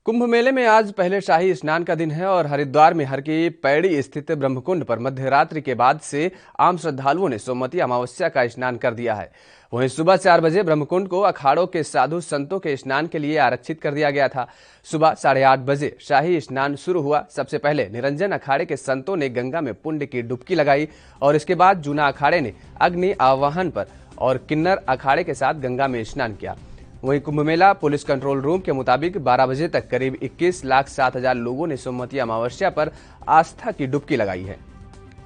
कुंभ मेले में आज पहले शाही स्नान का दिन है और हरिद्वार में हर की पैड़ी स्थित ब्रह्मकुंड पर मध्यरात्रि के बाद से आम श्रद्धालुओं ने सोमवती अमावस्या का स्नान कर दिया है। वहीं सुबह 4 बजे ब्रह्मकुंड को अखाड़ों के साधु संतों के स्नान के लिए आरक्षित कर दिया गया था। सुबह 8:30 बजे शाही स्नान शुरू हुआ। सबसे पहले निरंजन अखाड़े के संतों ने गंगा में पुण्य की डुबकी लगाई और इसके बाद जूना अखाड़े ने अग्नि आवाहन पर और किन्नर अखाड़े के साथ गंगा में स्नान किया। वहीं Kumbh Mela police control room के मुताबिक 12 बजे तक करीब 21,07,000 लोगों ने सोमवती अमावस्या पर आस्था की डुबकी लगाई है।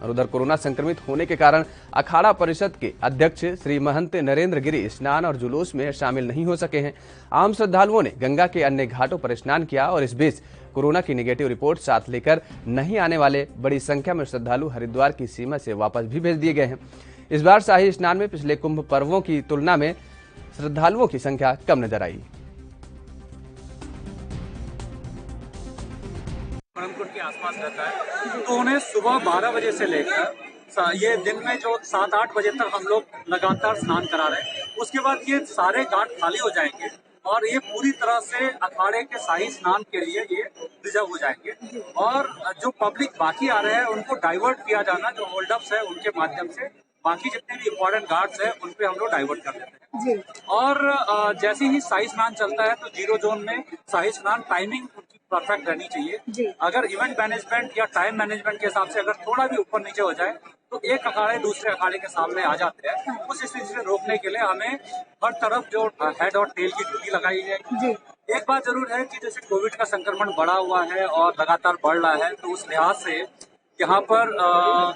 और उधर कोरोना संक्रमित होने के कारण अखाड़ा परिषद के अध्यक्ष श्री महंत नरेंद्र गिरी स्नान और जुलूस में शामिल नहीं हो सके हैं। आम श्रद्धालुओं ने गंगा के अन्य घाटों पर स्नान किया और इस बीच कोरोना की नेगेटिव रिपोर्ट साथ लेकर नहीं आने वाले बड़ी संख्या में श्रद्धालु हरिद्वार की सीमा से वापस भी भेज दिए गए हैं। इस बार शाही स्नान में पिछले कुंभ पर्वों की तुलना में श्रद्धालुओं की संख्या कम नजर आई। ब्रह्मकुंड के आसपास रहता है तो उन्हें सुबह 12 बजे से लेकर ये दिन में जो 7-8 बजे तक हम लोग लगातार स्नान करा रहे हैं। उसके बाद ये सारे घाट खाली हो जाएंगे और ये पूरी तरह से अखाड़े के शाही स्नान के लिए ये रिजर्व हो जाएंगे और जो पब्लिक बाकी आ रहे हैं उनको डाइवर्ट किया जाना, जो होल्ड अप्स है उनके माध्यम से बाकी जितने भी इम्पोर्टेंट घाट्स हैं उन पे हम लोग डाइवर्ट कर देते हैं जी। और जैसे ही शाही स्नान चलता है तो 0 जोन में शाही स्नान टाइमिंग परफेक्ट रहनी चाहिए जी। अगर इवेंट मैनेजमेंट या टाइम मैनेजमेंट के हिसाब से अगर थोड़ा भी ऊपर नीचे हो जाए तो एक अखाड़े दूसरे अखाड़े के सामने आ जाते हैं। उस स्थिति से रोकने के लिए हमें हर तरफ जो हेड और टेल की ड्यूटी लगाई जाएगी। एक बात जरूर है कि जैसे कोविड का संक्रमण बढ़ा हुआ है और लगातार बढ़ रहा है तो उस लिहाज से यहाँ पर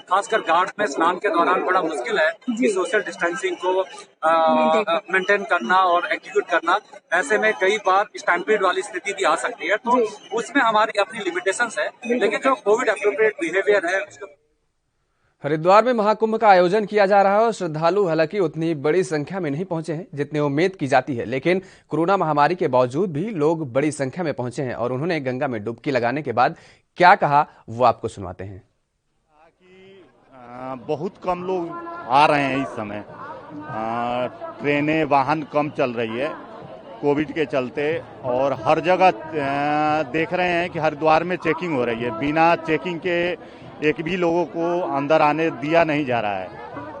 खासकर घाट में स्नान के दौरान बड़ा मुश्किल है कि सोशल डिस्टेंसिंग को मेंटेन करना और एग्जीक्यूट करना। ऐसे में कई बार स्टैम्पीड वाली स्थिति भी आ सकती है तो उसमें हमारी अपनी लिमिटेशंस है, लेकिन जो कोविड एप्रोप्रिएट बिहेवियर है उसको। हरिद्वार में महाकुंभ का आयोजन किया जा रहा है और श्रद्धालु हालांकि उतनी बड़ी संख्या में नहीं पहुंचे हैं जितनी उम्मीद की जाती है, लेकिन कोरोना महामारी के बावजूद भी लोग बड़ी संख्या में पहुंचे हैं और उन्होंने गंगा में डुबकी लगाने के बाद क्या कहा वो आपको सुनाते हैं। बहुत कम लोग आ रहे हैं इस समय, ट्रेनें वाहन कम चल रही है कोविड के चलते और हर जगह देख रहे हैं कि हरिद्वार में चेकिंग हो रही है। बिना चेकिंग के एक भी लोगों को अंदर आने दिया नहीं जा रहा है।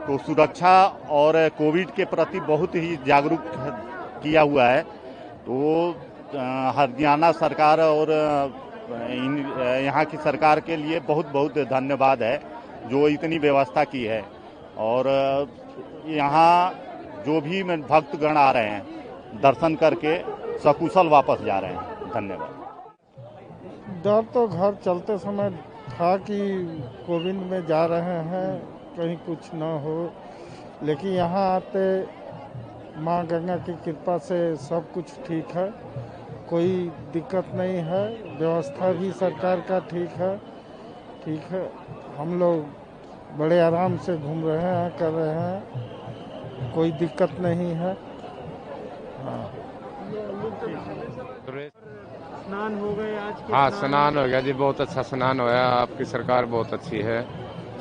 तो सुरक्षा और कोविड के प्रति बहुत ही जागरूक किया हुआ है। तो हरियाणा सरकार और यहाँ की सरकार के लिए बहुत बहुत धन्यवाद है जो इतनी व्यवस्था की है। और यहाँ जो भी भक्तगण आ रहे हैं दर्शन करके सकुशल वापस जा रहे हैं। धन्यवाद। डर तो घर चलते समय था कि कोविड में जा रहे हैं कहीं कुछ ना हो, लेकिन यहाँ आते माँ गंगा की कृपा से सब कुछ ठीक है, कोई दिक्कत नहीं है। व्यवस्था भी सरकार का ठीक है। हम लोग बड़े आराम से घूम रहे हैं, कर रहे हैं, कोई दिक्कत नहीं है। हाँ, स्नान हो गए आज? हाँ, स्नान हो गया जी, बहुत अच्छा स्नान होया। आपकी सरकार बहुत अच्छी है,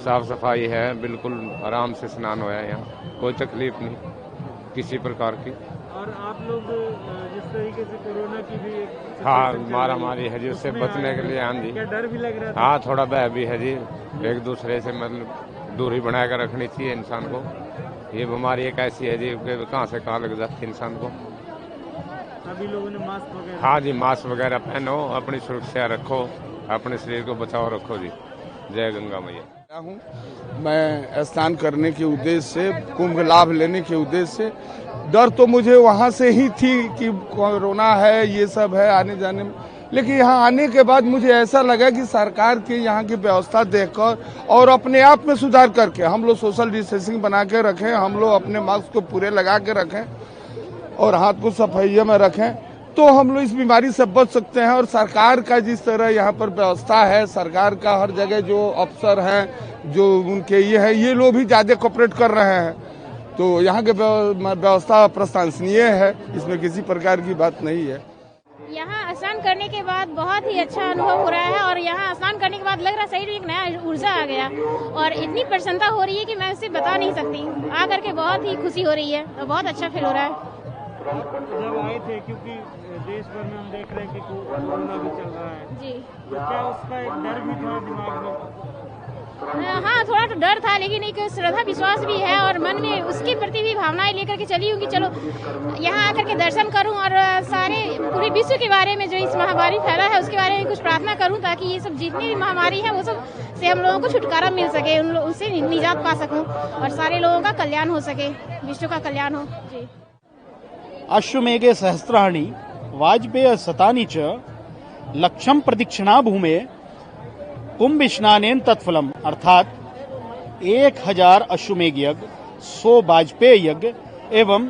साफ सफाई है, बिल्कुल आराम से स्नान होया। यहाँ कोई तकलीफ नहीं किसी प्रकार की। और आप लोग जिस तरीके से कोरोना की भी हाँ मारामारी है जी, उससे बचने के लिए। हाँ जी, क्या डर भी लग रहा था? हाँ, थोड़ा भय भी है जी। एक दूसरे से मतलब दूरी बनाकर रखनी चाहिए इंसान को। ये बीमारी एक ऐसी है जी कहाँ से कहाँ लग जाती है इंसान को। सभी लोगों ने मास्क वगैरह? हाँ जी, मास्क वगैरह पहनो, अपनी सुरक्षा रखो, अपने शरीर को बचाओ रखो जी। जय गंगा मैया। मैं स्नान करने के उद्देश्य से, कुंभ लाभ लेने के उद्देश्य से, डर तो मुझे वहाँ से ही थी कि कोरोना है, ये सब है आने जाने में, लेकिन यहाँ आने के बाद मुझे ऐसा लगा कि सरकार की यहाँ की व्यवस्था देखकर और अपने आप में सुधार करके हम लोग सोशल डिस्टेंसिंग बना के रखें, हम लोग अपने मास्क को पूरे लगा के रखें और हाथ को सफाई में रखें, तो हम लोग इस बीमारी से बच सकते हैं। और सरकार का जिस तरह यहाँ पर व्यवस्था है, सरकार का हर जगह जो अफसर हैं, जो उनके ये है, ये लोग भी ज़्यादा कोऑपरेट कर रहे हैं, तो यहाँ की व्यवस्था प्रशंसनीय है, इसमें किसी प्रकार की बात नहीं है। यहाँ स्नान करने के बाद बहुत ही अच्छा अनुभव हो रहा है और यहाँ स्नान करने के बाद लग रहा है सही में एक नया ऊर्जा आ गया और इतनी प्रसन्नता हो रही है कि मैं उसे बता नहीं सकती। आ करके बहुत ही खुशी हो रही है और बहुत अच्छा फील हो रहा है। जब आए थे, क्योंकि देश भर में हम देख रहे हैं कि कोरोना भी चल रहा है, जी तो क्या उसका एक डर भी था दिमाग में? हाँ, थोड़ा तो डर था, लेकिन एक श्रद्धा विश्वास भी है और मन में उसके प्रति भी भावनाएं लेकर के चली हूँ कि चलो यहाँ आकर के दर्शन करूँ और सारे पूरे विश्व के बारे में जो इस महामारी फैला है उसके बारे में कुछ प्रार्थना करूँ, ताकि ये सब जितनी भी महामारी है वो सब से हम लोगों को छुटकारा मिल सके, उनसे निजात पा सकूँ और सारे लोगों का कल्याण हो सके, विश्व का कल्याण हो। जी। अश्वमेघे सहस्त्राणि वाजपेय शतानि च लक्षम प्रदक्षिणा भूमे कुंभ स्नानेन तत्फलम, अर्थात 1000 अश्वमेघ यज्ञ, 100 वाजपेय यज्ञ एवं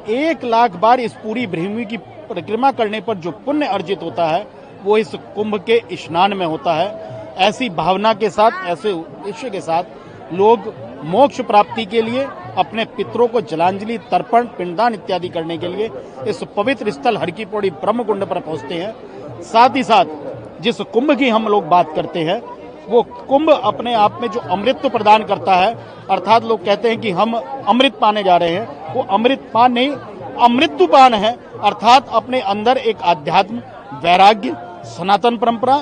1,00,000 बार इस पूरी भूमि की परिक्रमा करने पर जो पुण्य अर्जित होता है वो इस कुंभ के स्नान में होता है। ऐसी भावना के साथ, ऐसे उद्देश्य के साथ लोग मोक्ष प्राप्ति के लिए अपने पितरों को जलांजलि, तर्पण, पिंडदान इत्यादि करने के लिए इस पवित्र स्थल हर की पौड़ी ब्रह्म कुंड पर पहुंचते हैं। साथ ही साथ जिस कुंभ की हम लोग बात करते हैं वो कुंभ अपने आप में जो अमृत प्रदान करता है, अर्थात लोग कहते हैं कि हम अमृत पाने जा रहे हैं, वो अमृत पान नहीं, अमृतपान है। अर्थात अपने अंदर एक आध्यात्म, वैराग्य, सनातन परंपरा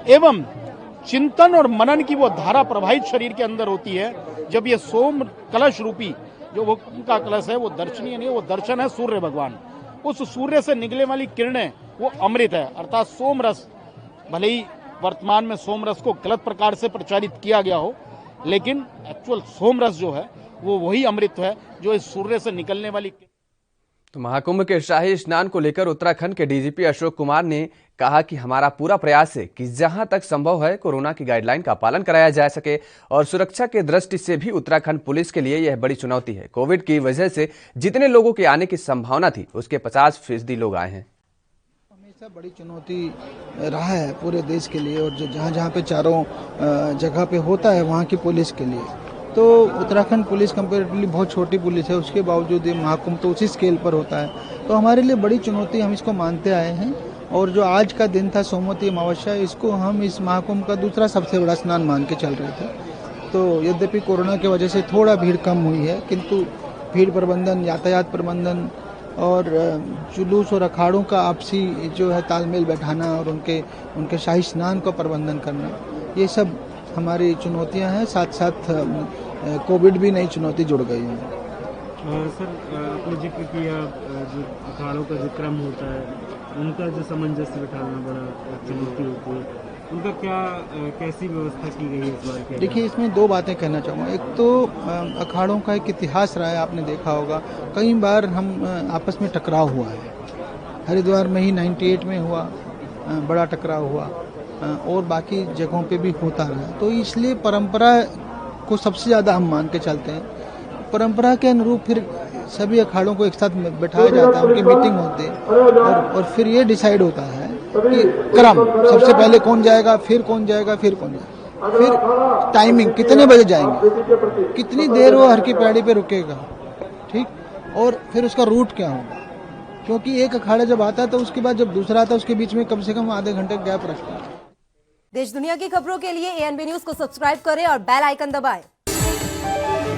एवं चिंतन और मनन की वो धारा प्रवाहित शरीर के अंदर होती है। जब ये सोम कलश रूपी जो वो का कलश है वो दर्शनीय नहीं, वो दर्शन है सूर्य भगवान। उस सूर्य से निकले वाली किरणें वो अमृत है, अर्थात सोम रस। भले ही वर्तमान में सोम रस को गलत प्रकार से प्रचारित किया गया हो, लेकिन एक्चुअल सोम रस जो है वो वही अमृत है जो इस सूर्य से निकलने वाली। तो महाकुंभ के शाही स्नान को लेकर उत्तराखंड के डीजीपी अशोक कुमार ने कहा कि हमारा पूरा प्रयास है कि जहां तक संभव है कोरोना की गाइडलाइन का पालन कराया जा सके और सुरक्षा के दृष्टि से भी उत्तराखंड पुलिस के लिए यह बड़ी चुनौती है। कोविड की वजह से जितने लोगों के आने की संभावना थी उसके 50% लोग आए हैं। हमेशा बड़ी चुनौती रहा है पूरे देश के लिए, और जो जहाँ जहाँ पे चारों जगह पे होता है वहाँ की पुलिस के लिए। तो उत्तराखंड पुलिस कंपेरेटिवली बहुत छोटी पुलिस है, उसके बावजूद ये महाकुंभ तो उसी स्केल पर होता है। तो हमारे लिए बड़ी चुनौती, हम इसको मानते आए हैं। और जो आज का दिन था सोमवती अमावस्या, इसको हम इस महाकुंभ का दूसरा सबसे बड़ा स्नान मान के चल रहे थे। तो यद्यपि कोरोना की वजह से थोड़ा भीड़ कम हुई है, किंतु भीड़ प्रबंधन, यातायात प्रबंधन और जुलूस और अखाड़ों का आपसी जो है तालमेल बैठाना और उनके शाही स्नान का प्रबंधन करना, ये सब हमारी चुनौतियां हैं। साथ साथ कोविड भी नई चुनौती जुड़ गई है। सर, आपने जिक्र किया जो अखाड़ों का जो क्रम होता है उनका जो सामंजस्य बिठाना बड़ा चुनौती होती है, उनका कैसी व्यवस्था की गई है इस बार के? देखिए, इसमें दो बातें कहना चाहूँगा। एक तो अखाड़ों का एक इतिहास रहा है, आपने देखा होगा कई बार हम आपस में टकराव हुआ है। हरिद्वार में ही 98 में हुआ, बड़ा टकराव हुआ, और बाकी जगहों पे भी होता रहा। तो इसलिए परंपरा को सबसे ज़्यादा हम मान के चलते हैं। परंपरा के अनुरूप फिर सभी अखाड़ों को एक साथ बैठाया जाता है, उनकी मीटिंग होती है और फिर ये डिसाइड होता है कि क्रम, सबसे पहले कौन जाएगा, फिर कौन जाएगा, फिर कौन जाएगा, फिर टाइमिंग कितने बजे जाएंगे, कितनी देर वो हर की पैड़ी पे रुकेगा, ठीक, और फिर उसका रूट क्या होगा। क्योंकि एक अखाड़ा जब आता है तो उसके बाद जब दूसरा आता है उसके बीच में कम से कम आधे घंटे गैप रखता है। देश दुनिया की खबरों के लिए ANB न्यूज को सब्सक्राइब करें और बेल आइकन दबाएं।